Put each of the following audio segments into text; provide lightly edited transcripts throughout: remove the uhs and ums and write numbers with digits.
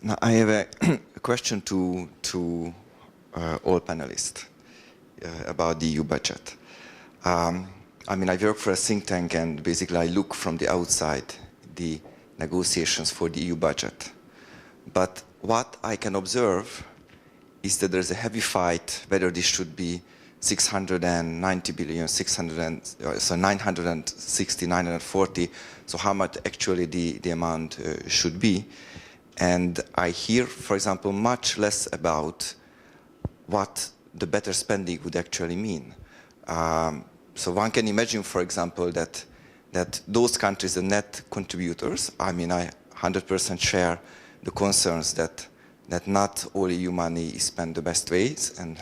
Now, I have a question to all panelists about the EU budget. I mean, I work for a think tank, and basically I look from the outside the negotiations for the EU budget. But what I can observe is that there's a heavy fight whether this should be 690 billion, 960, 940, so how much actually the amount should be. And I hear, for example, much less about what the better spending would actually mean. So one can imagine, for example, that those countries, the net contributors, I mean, I 100% share the concerns that not all EU money is spent the best ways, and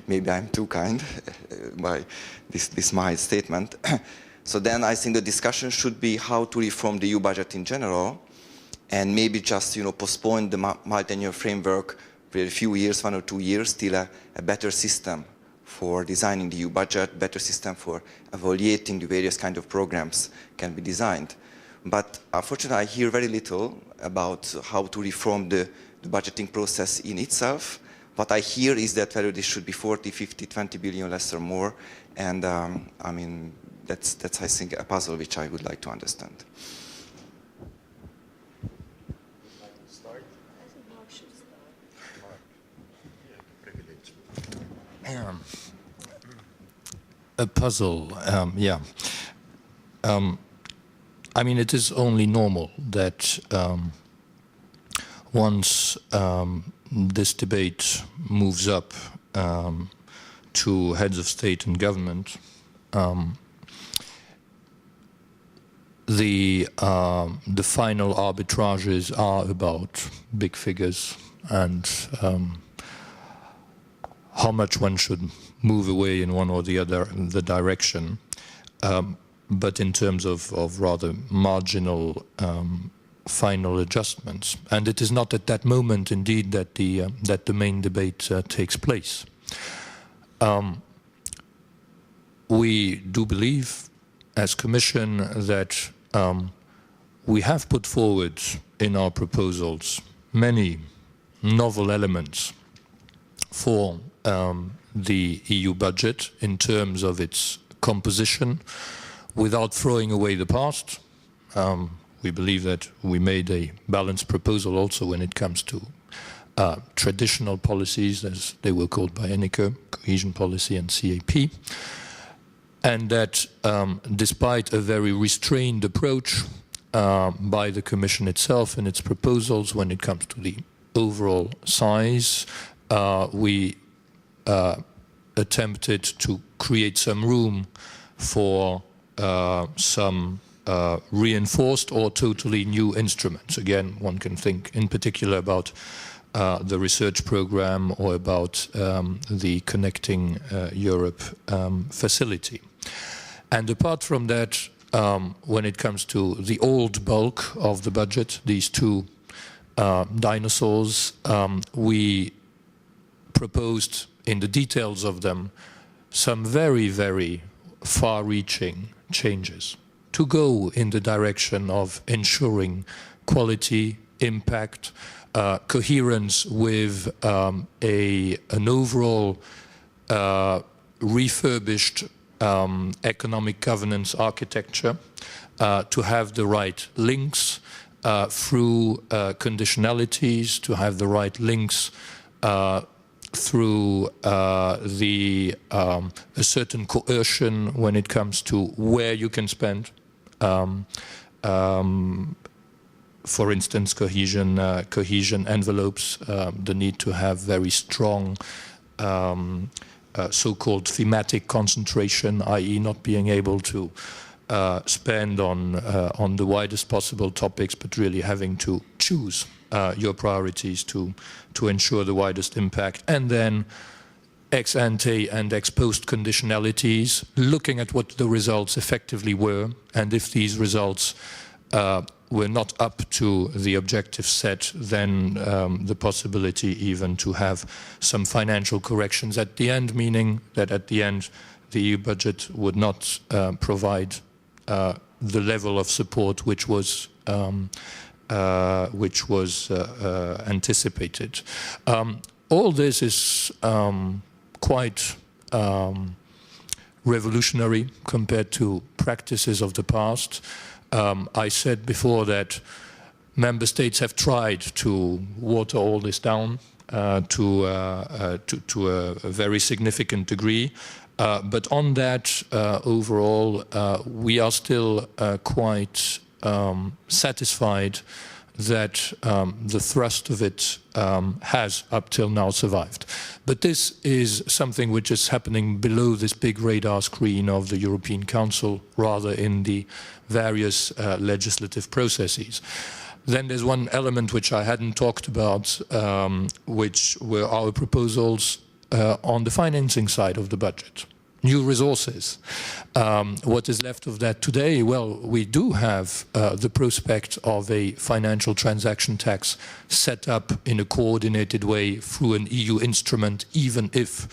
maybe I'm too kind by this mild statement. So then I think the discussion should be how to reform the EU budget in general, and maybe just postpone the multi-annual framework for a few years, 1 or 2 years, till a better system for designing the EU budget, better system for evaluating the various kind of programs can be designed. But unfortunately, I hear very little about how to reform the budgeting process in itself. What I hear is that whether this should be 40, 50, 20 billion less or more, and I mean, that's I think a puzzle which I would like to understand. A puzzle, yeah. I mean, it is only normal that once this debate moves up to heads of state and government, the final arbitrages are about big figures and how much one should move away in one or the other direction, but in terms of rather marginal final adjustments. And it is not at that moment, indeed, that the main debate takes place. We do believe, as Commission, that we have put forward in our proposals many novel elements for the EU budget in terms of its composition, without throwing away the past. We believe that we made a balanced proposal also when it comes to traditional policies, as they were called by Enneke, cohesion policy and CAP, and that despite a very restrained approach by the Commission itself in its proposals when it comes to the overall size, we attempted to create some room for some reinforced or totally new instruments. Again, one can think in particular about the research program or about the Connecting Europe facility. And apart from that, when it comes to the old bulk of the budget, these two dinosaurs, we proposed in the details of them some very, very far-reaching changes to go in the direction of ensuring quality, impact, coherence with an overall refurbished economic governance architecture, to have the right links through conditionalities, to have the right links through a certain coercion when it comes to where you can spend. For instance, cohesion envelopes, the need to have very strong so-called thematic concentration, i.e. not being able to spend on the widest possible topics, but really having to choose your priorities to ensure the widest impact, and then ex ante and ex post conditionalities, looking at what the results effectively were, and if these results were not up to the objective set, then the possibility even to have some financial corrections at the end, meaning that at the end the EU budget would not provide the level of support which was anticipated. All this is quite revolutionary compared to practices of the past. I said before that member states have tried to water all this down to a very significant degree. But on that, overall, we are still quite satisfied that the thrust of it has up till now survived. But this is something which is happening below this big radar screen of the European Council, rather in the various legislative processes. Then there's one element which I hadn't talked about, which were our proposals on the financing side of the budget. New resources. What is left of that today? Well, we do have the prospect of a financial transaction tax set up in a coordinated way through an EU instrument, even if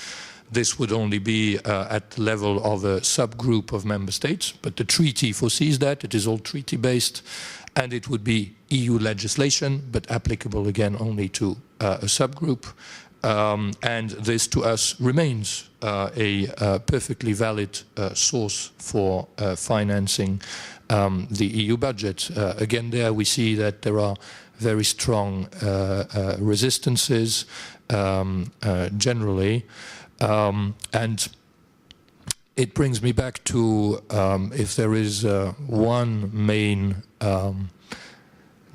this would only be at the level of a subgroup of member states. But the treaty foresees that. It is all treaty-based, and it would be EU legislation, but applicable again only to a subgroup. And this to us remains a perfectly valid source for financing the EU budget. Again, there we see that there are very strong resistances generally. And it brings me back to if there is one main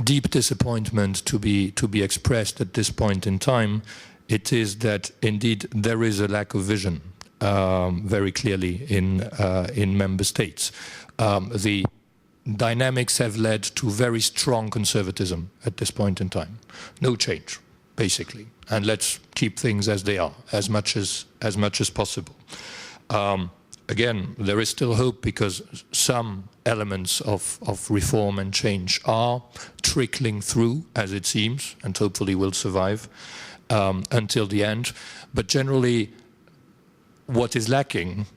deep disappointment to be expressed at this point in time, it is that indeed there is a lack of vision very clearly in member states. The dynamics have led to very strong conservatism at this point in time. No change, basically, and let's keep things as they are, as much as possible. Again, there is still hope because some elements of reform and change are trickling through, as it seems, and hopefully will survive until the end. But generally, what is lacking,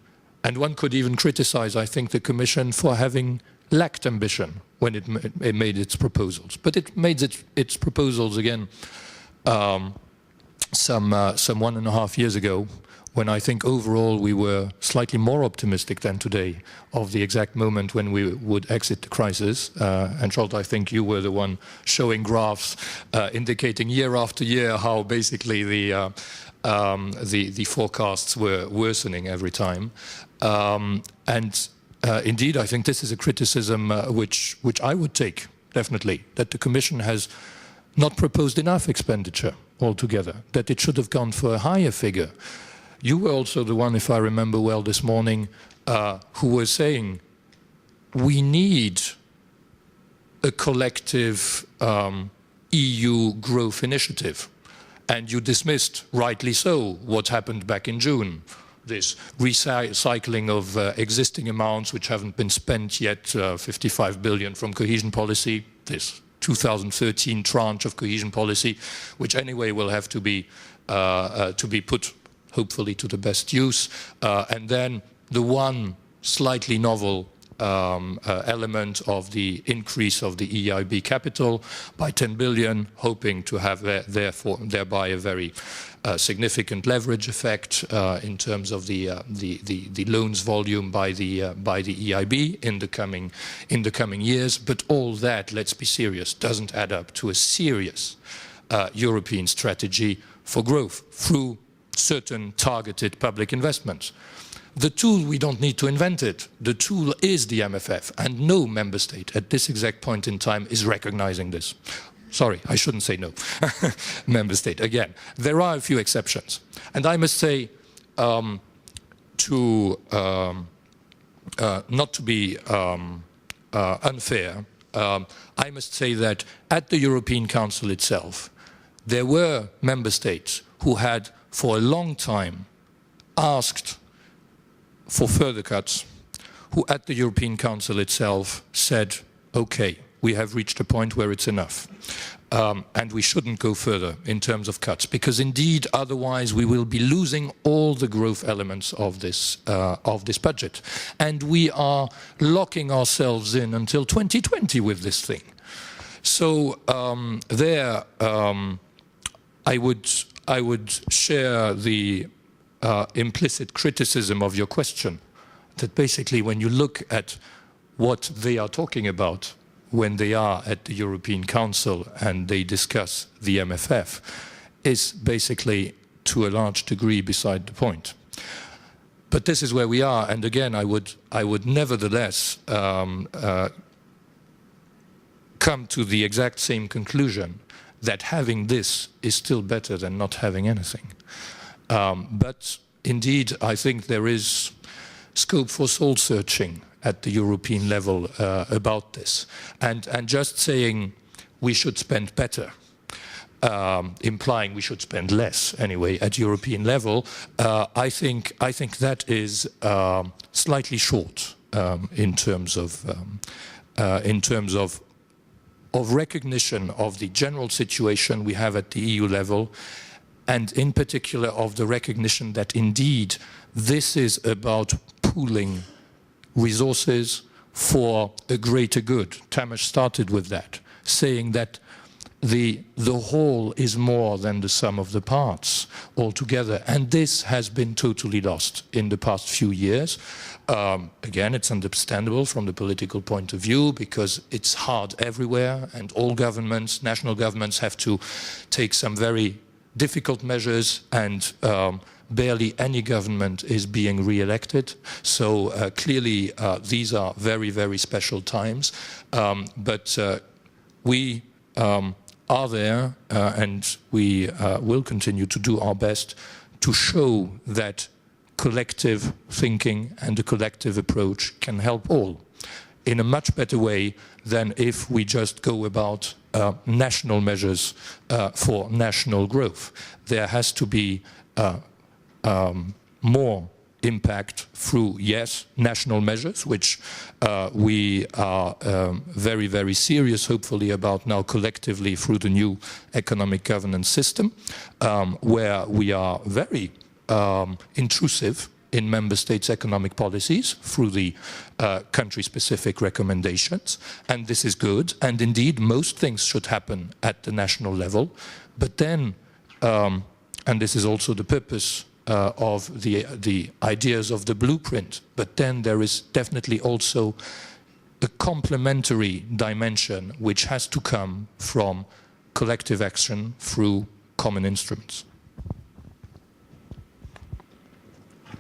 and one could even criticize, I think, the Commission for having lacked ambition when it made its proposals. But it made its proposals again some 1.5 years ago, when I think overall we were slightly more optimistic than today of the exact moment when we would exit the crisis. And Charles, I think you were the one showing graphs indicating year after year how basically the forecasts were worsening every time. Indeed, I think this is a criticism which I would take, definitely, that the Commission has not proposed enough expenditure altogether, that it should have gone for a higher figure. You were also the one, if I remember well this morning, who was saying we need a collective EU growth initiative. And you dismissed, rightly so, what happened back in June. This recycling of existing amounts which haven't been spent yet, 55 billion from cohesion policy, this 2013 tranche of cohesion policy, which anyway will have to be put hopefully to the best use. And then the one slightly novel element of the increase of the EIB capital by 10 billion, hoping to have thereby a very significant leverage effect in terms of the loans volume by the EIB in the coming years. But all that, let's be serious, doesn't add up to a serious European strategy for growth through certain targeted public investments. The tool, we don't need to invent it. The tool is the MFF, and no member state at this exact point in time is recognizing this. Sorry, I shouldn't say no. Member state, again. There are a few exceptions. And I must say, not to be unfair, I must say that at the European Council itself, there were member states who had for a long time asked for further cuts, who at the European Council itself said, okay, we have reached a point where it's enough. And we shouldn't go further in terms of cuts, because indeed, otherwise we will be losing all the growth elements of this budget. And we are locking ourselves in until 2020 with this thing. So I would share the implicit criticism of your question, that basically when you look at what they are talking about when they are at the European Council and they discuss the MFF, is basically to a large degree beside the point. But this is where we are, and again, I would nevertheless come to the exact same conclusion that having this is still better than not having anything. But indeed, I think there is scope for soul searching at the European level about this, and just saying we should spend better, implying we should spend less anyway at European level, I think that is slightly short in terms of recognition of the general situation we have at the EU level, and in particular of the recognition that indeed this is about pooling resources for a greater good. Tamas started with that, saying that the whole is more than the sum of the parts altogether, and this has been totally lost in the past few years. Again, it's understandable from the political point of view because it's hard everywhere, and all governments, national governments, have to take some very difficult measures, and barely any government is being re-elected. So clearly these are very, very special times. But we are there, and we will continue to do our best to show that collective thinking and a collective approach can help all in a much better way than if we just go about national measures for national growth. There has to be more impact through, yes, national measures, which we are very, very serious, hopefully, about now collectively through the new economic governance system, where we are very intrusive in member states' economic policies through the country-specific recommendations, and this is good, and indeed most things should happen at the national level, but then, and this is also the purpose of the ideas of the blueprint, but then there is definitely also a complementary dimension which has to come from collective action through common instruments.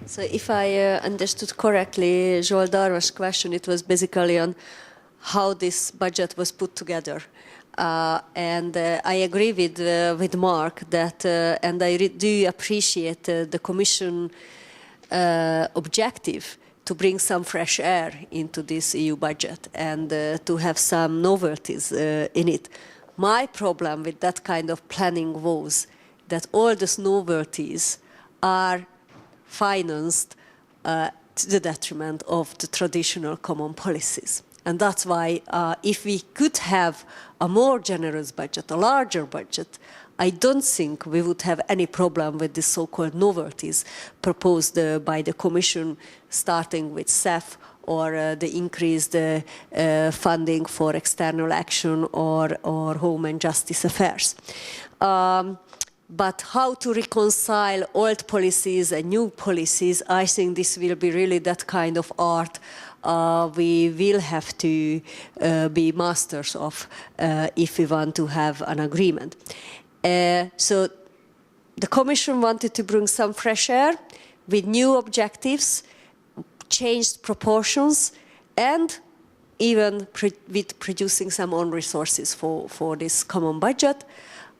So if I understood correctly, Joel Darvash's question, it was basically on how this budget was put together. And I agree with Mark that, and I do appreciate the Commission objective to bring some fresh air into this EU budget and to have some novelties in it. My problem with that kind of planning was that all these novelties are financed to the detriment of the traditional common policies. And that's why if we could have a more generous budget, a larger budget, I don't think we would have any problem with the so-called novelties proposed by the Commission, starting with CEF or the increased funding for external action or home and justice affairs. But how to reconcile old policies and new policies, I think this will be really that kind of art we will have to be masters of if we want to have an agreement. So the Commission wanted to bring some fresh air with new objectives, changed proportions, and even with producing some own resources for this common budget.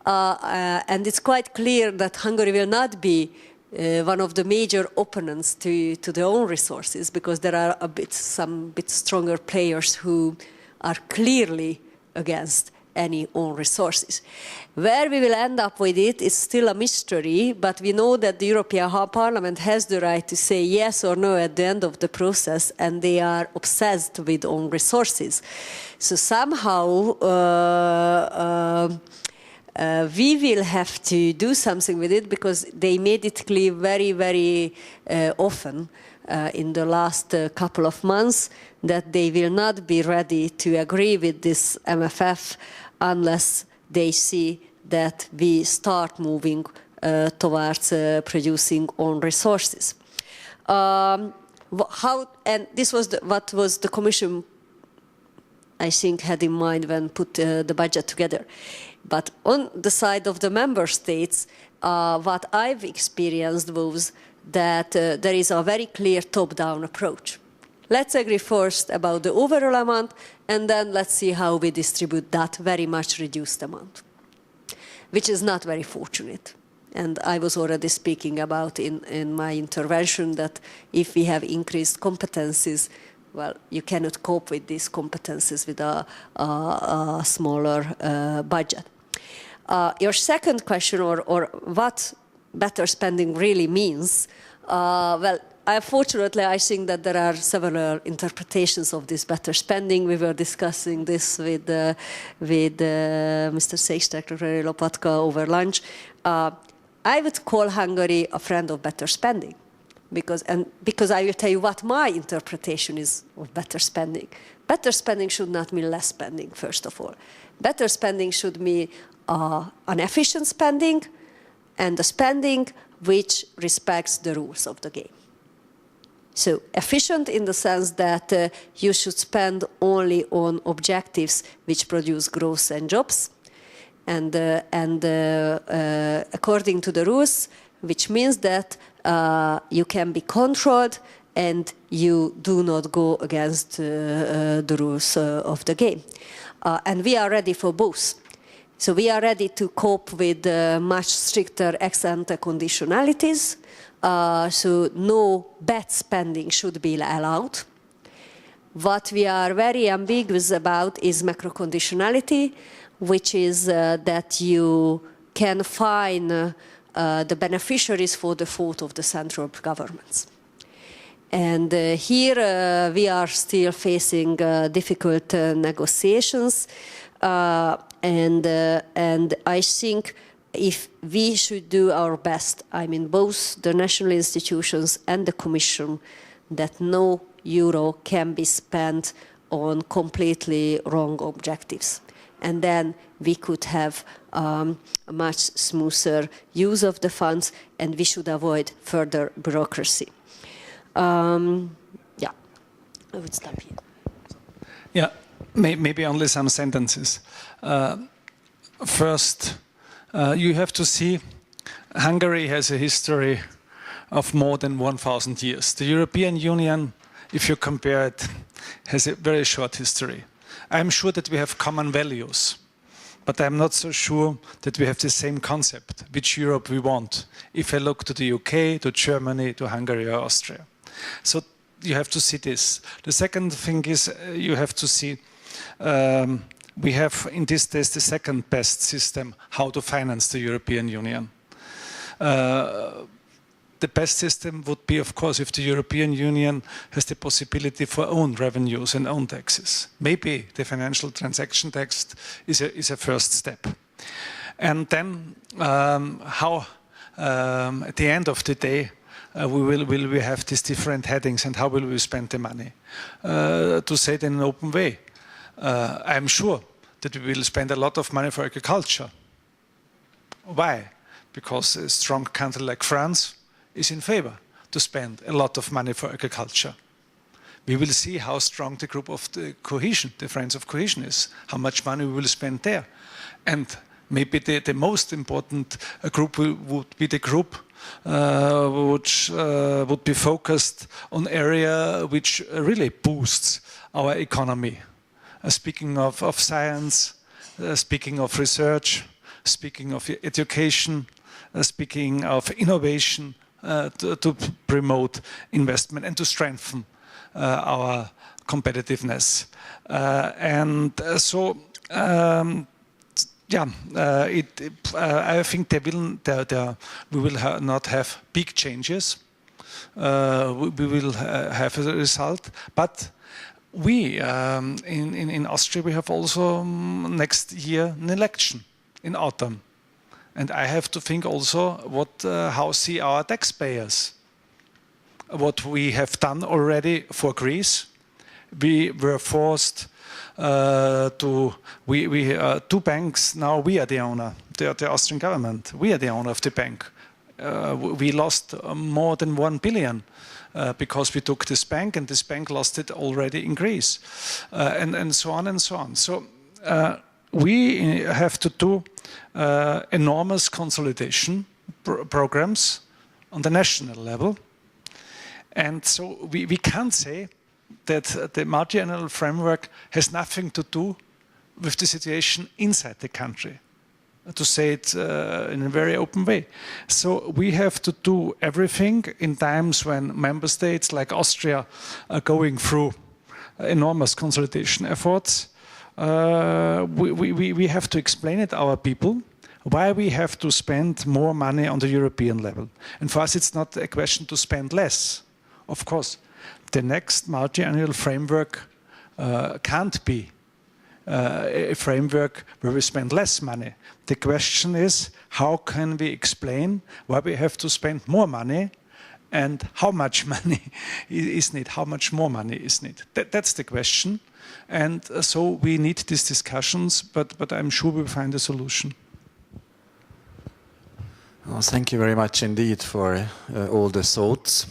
And it's quite clear that Hungary will not be one of the major opponents to the own resources, because there are some bit stronger players who are clearly against any own resources. Where we will end up with it is still a mystery, but we know that the European Parliament has the right to say yes or no at the end of the process, and they are obsessed with own resources. So somehow we will have to do something with it, because they made it clear very, very often in the last couple of months that they will not be ready to agree with this MFF unless they see that we start moving towards producing own resources. And this was what was the Commission, I think, had in mind when put the budget together. But on the side of the member states, what I've experienced was that there is a very clear top-down approach. Let's agree first about the overall amount, and then let's see how we distribute that very much reduced amount, which is not very fortunate. And I was already speaking about in my intervention that if we have increased competencies, well, you cannot cope with these competencies with a smaller budget. Your second question, or what better spending really means, well, unfortunately, I think that there are several interpretations of this better spending. We were discussing this with Mr. Secretary Lopatka over lunch. I would call Hungary a friend of better spending, because I will tell you what my interpretation is of better spending. Better spending should not mean less spending, first of all. Better spending should mean an efficient spending, and a spending which respects the rules of the game. So efficient in the sense that you should spend only on objectives which produce growth and jobs, and according to the rules, which means that you can be controlled and you do not go against the rules of the game. And we are ready for both. So we are ready to cope with much stricter ex-ante conditionalities. So no bad spending should be allowed. What we are very ambiguous about is macro-conditionality, which is that you can fine the beneficiaries for the fault of the central governments. And here we are still facing difficult negotiations. And I think if we should do our best, I mean both the national institutions and the Commission, that no euro can be spent on completely wrong objectives. And then we could have a much smoother use of the funds, and we should avoid further bureaucracy. Yeah, I would stop here. Yeah, maybe only some sentences. First, you have to see Hungary has a history of more than 1,000 years. The European Union, if you compare it, has a very short history. I'm sure that we have common values, but I'm not so sure that we have the same concept, which Europe we want, if I look to the UK, to Germany, to Hungary or Austria. So you have to see this. The second thing is you have to see we have in these days the second best system how to finance the European Union. The best system would be, of course, if the European Union has the possibility for own revenues and own taxes. Maybe the financial transaction tax is a first step. And then how, at the end of the day, will we have these different headings, and how will we spend the money? To say it in an open way, I'm sure that we will spend a lot of money for agriculture. Why? Because a strong country like France is in favor to spend a lot of money for agriculture. We will see how strong the group of the cohesion, the Friends of Cohesion is, how much money we will spend there. And maybe the most important group would be the group which would be focused on area which really boosts our economy. Speaking of science, speaking of research, speaking of education, speaking of innovation, to promote investment and to strengthen our competitiveness. I think we will not have big changes. We will have a result, but we in Austria we have also next year an election in autumn. And I have to think also how see our taxpayers. What we have done already for Greece. We were forced two banks. Now we are the owner. The Austrian government. We are the owner of the bank. We lost more than 1 billion. Because we took this bank, and this bank lost it already in Greece, and so on and so on. So we have to do enormous consolidation programs on the national level, and so we can't say that the multi-annual framework has nothing to do with the situation inside the country, to say it in a very open way. So we have to do everything in times when member states like Austria are going through enormous consolidation efforts. We have to explain it to our people why we have to spend more money on the European level. And for us, it's not a question to spend less. Of course, the next multi-annual framework can't be a framework where we spend less money. The question is, how can we explain why we have to spend more money and how much money is needed, how much more money is needed? That's the question. And so we need these discussions, but I'm sure we'll find a solution. Well, thank you very much indeed for all the thoughts.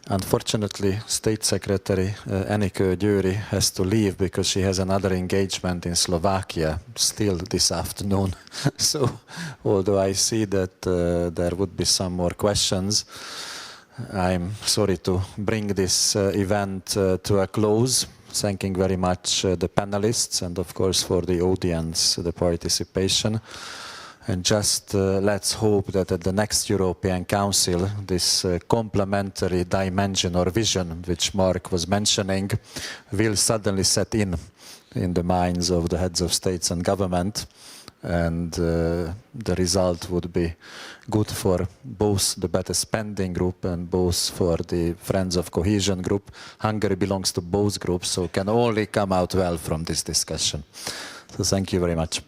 Unfortunately, State Secretary Enikő Győri has to leave because she has another engagement in Slovakia still this afternoon. So, although I see that there would be some more questions, I'm sorry to bring this event to a close. Thanking very much the panelists and, of course, for the audience, the participation. And just let's hope that at the next European Council, this complementary dimension or vision, which Mark was mentioning, will suddenly set in the minds of the heads of states and government. And the result would be good for both the Better Spending group and both for the Friends of Cohesion group. Hungary belongs to both groups, so can only come out well from this discussion. So thank you very much.